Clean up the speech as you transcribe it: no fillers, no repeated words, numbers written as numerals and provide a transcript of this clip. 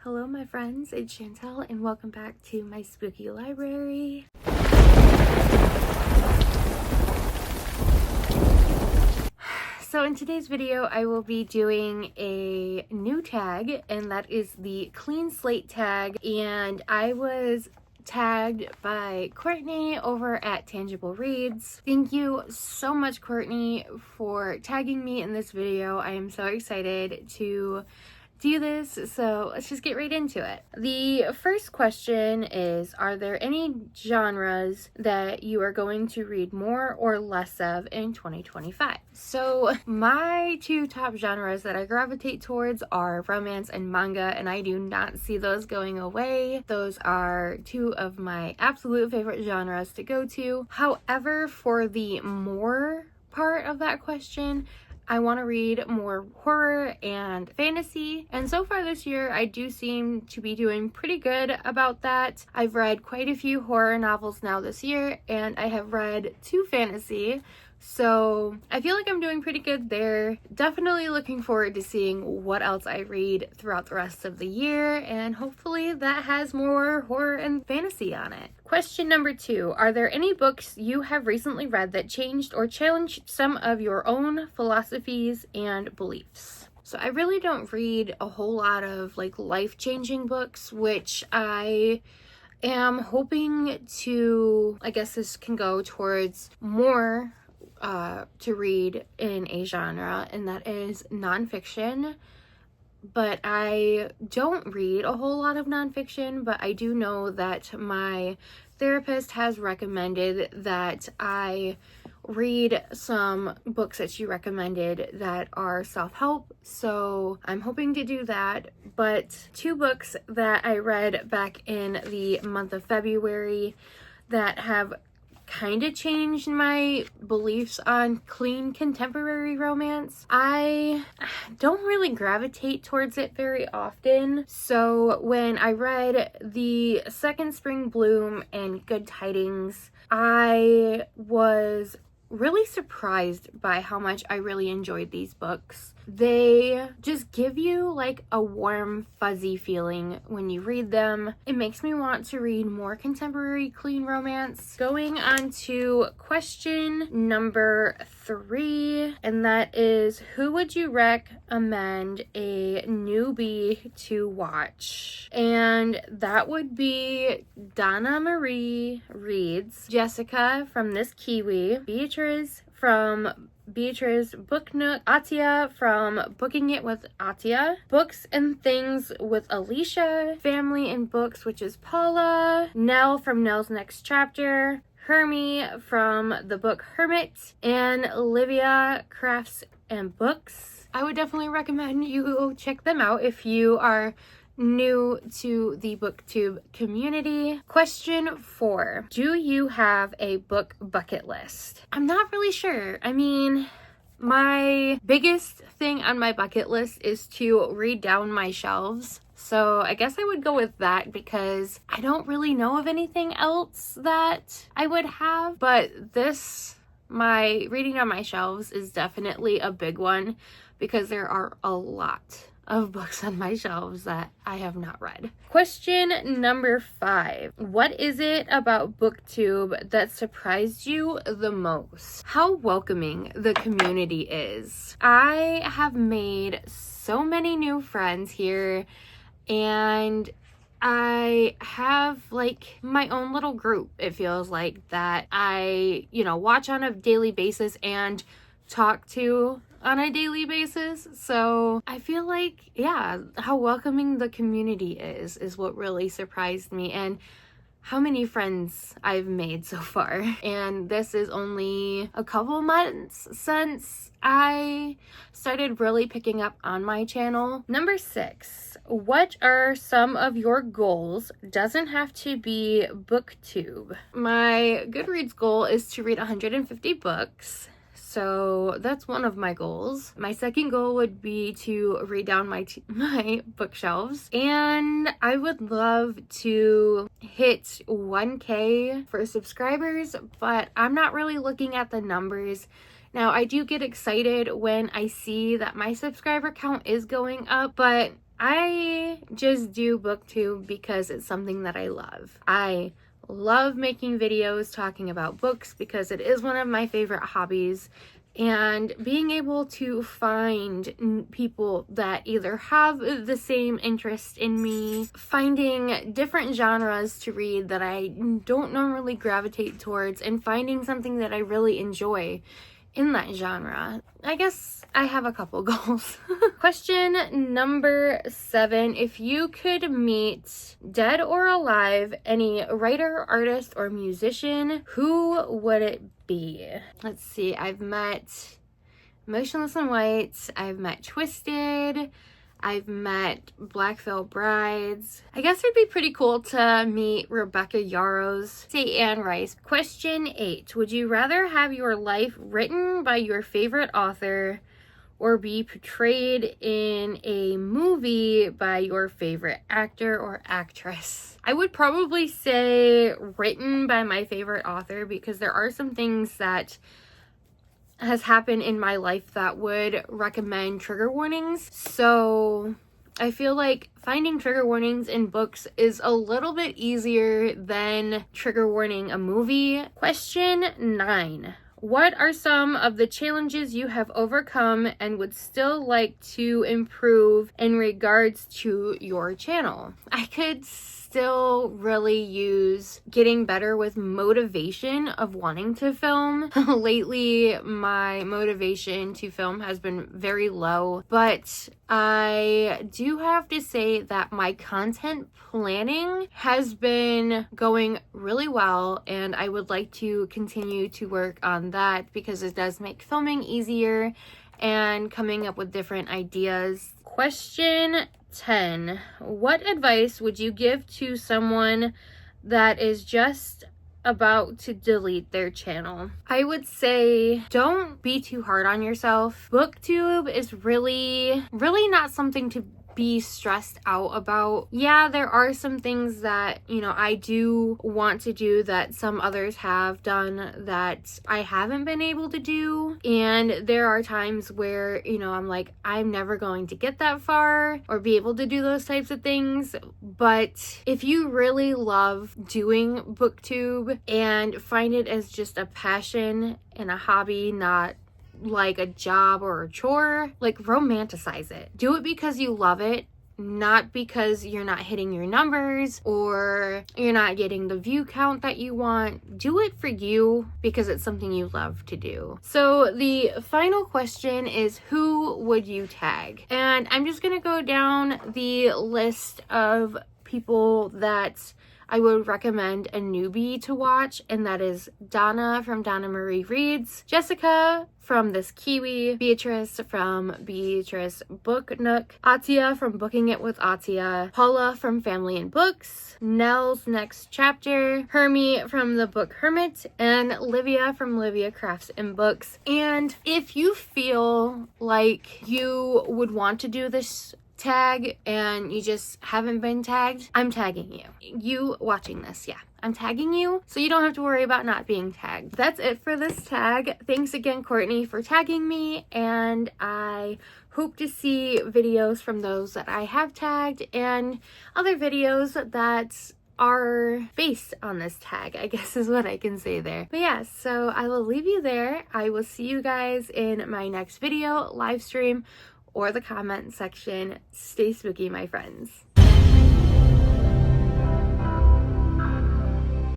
Hello my friends, it's Chantel and welcome back to my spooky library. So in today's video I will be doing a new tag, and that is the Clean Slate Tag, and I was tagged by Courtney over at Tangible Reads. Thank you so much, Courtney, for tagging me in this video. I am so excited to do this, so let's just get right into it. The first question is, are there any genres that you are going to read more or less of in 2025? So my two top genres that I gravitate towards are romance and manga, and I do not see those going away. Those are two of my absolute favorite genres to go to. However, for the more part of that question, I want to read more horror and fantasy, and so far this year I do seem to be doing pretty good about that. I've read quite a few horror novels now this year, and I have read 2 fantasy, so I feel like I'm doing pretty good there. Definitely looking forward to seeing what else I read throughout the rest of the year, and hopefully that has more horror and fantasy on it. Question number 2, are there any books you have recently read that changed or challenged some of your own philosophies and beliefs? So I really don't read a whole lot of life-changing books, which I am hoping to, I guess this can go towards more to read in a genre, and that is nonfiction. But I don't read a whole lot of nonfiction, but I do know that my therapist has recommended that I read some books that she recommended that are self-help, so I'm hoping to do that. But 2 books that I read back in the month of February that have kind of changed my beliefs on clean contemporary romance. I don't really gravitate towards it very often, so when I read The Second Spring Bloom and Good Tidings, I was really surprised by how much I really enjoyed these books. They just give you like a warm, fuzzy feeling when you read them. It makes me want to read more contemporary clean romance. Going on to question number 3, and that is, who would you recommend a newbie to watch? And that would be Donna Marie Reads, Jessica from This Kiwi, Beatrice from Beatrice Book Nook, Atia from Booking It with Atia, Books and Things with Alicia, Family and Books, which is Paula, Nell from Nell's Next Chapter, Hermie from the book Hermit, and Olivia Crafts and Books. I would definitely recommend you check them out if you are new to the booktube community. Question 4, do you have a book bucket list? I'm not really sure. I mean, my biggest thing on my bucket list is to read down my shelves, so I guess I would go with that because I don't really know of anything else that I would have. But my reading down my shelves is definitely a big one because there are a lot of books on my shelves that I have not read. Question number 5. What is it about booktube that surprised you the most? How welcoming the community is. I have made so many new friends here, and I have my own little group, it feels like, that I, watch on a daily basis and talk to on a daily basis. So I feel like, how welcoming the community is what really surprised me, and how many friends I've made so far. And this is only a couple months since I started really picking up on my channel. Number 6, what are some of your goals? Doesn't have to be booktube. My Goodreads goal is to read 150 books. So that's one of my goals. My second goal would be to read down my bookshelves, and I would love to hit 1K for subscribers, but I'm not really looking at the numbers. Now, I do get excited when I see that my subscriber count is going up, but I just do booktube because it's something that I love. I love making videos talking about books because it is one of my favorite hobbies, and being able to find people that either have the same interest in me, finding different genres to read that I don't normally gravitate towards, and finding something that I really enjoy in that genre. I guess I have a couple goals. Question number 7. If you could meet, dead or alive, any writer, artist, or musician, who would it be? Let's see. I've met Motionless in White. I've met Twisted. I've met Black Veil Brides. I guess it'd be pretty cool to meet Rebecca Yarros. Say Anne Rice. Question 8. Would you rather have your life written by your favorite author or be portrayed in a movie by your favorite actor or actress? I would probably say written by my favorite author, because there are some things that has happened in my life that would recommend trigger warnings. So I feel like finding trigger warnings in books is a little bit easier than trigger warning a movie. Question 9. What are some of the challenges you have overcome and would still like to improve in regards to your channel? I could still really use getting better with motivation of wanting to film. Lately, my motivation to film has been very low, but I do have to say that my content planning has been going really well, and I would like to continue to work on that because it does make filming easier and coming up with different ideas. Question 10. What advice would you give to someone that is just about to delete their channel? I would say don't be too hard on yourself. Booktube is really not something to be stressed out about. Yeah, there are some things that, I do want to do that some others have done that I haven't been able to do. And there are times where, I'm like, I'm never going to get that far or be able to do those types of things. But if you really love doing booktube and find it as just a passion and a hobby, not like a job or a chore, like, romanticize it. Do it because you love it, not because you're not hitting your numbers or you're not getting the view count that you want. Do it for you because it's something you love to do. So the final question is, who would you tag? And I'm just gonna go down the list of people that I would recommend a newbie to watch, and that is Donna from Donna Marie Reads, Jessica from This Kiwi, Beatrice from Beatrice Book Nook, Atia from Booking It with Atia, Paula from Family and Books, Nell's Next Chapter, Hermie from The Book Hermit, and Livia from Livia Crafts and Books. And if you feel like you would want to do this tag and you just haven't been tagged, I'm tagging you. You watching this, yeah, I'm tagging you, so you don't have to worry about not being tagged. That's it for this tag. Thanks again, Courtney, for tagging me, and I hope to see videos from those that I have tagged and other videos that are based on this tag, I guess is what I can say there. But yeah, so I will leave you there. I will see you guys in my next video, live stream, or the comment section. Stay spooky, my friends.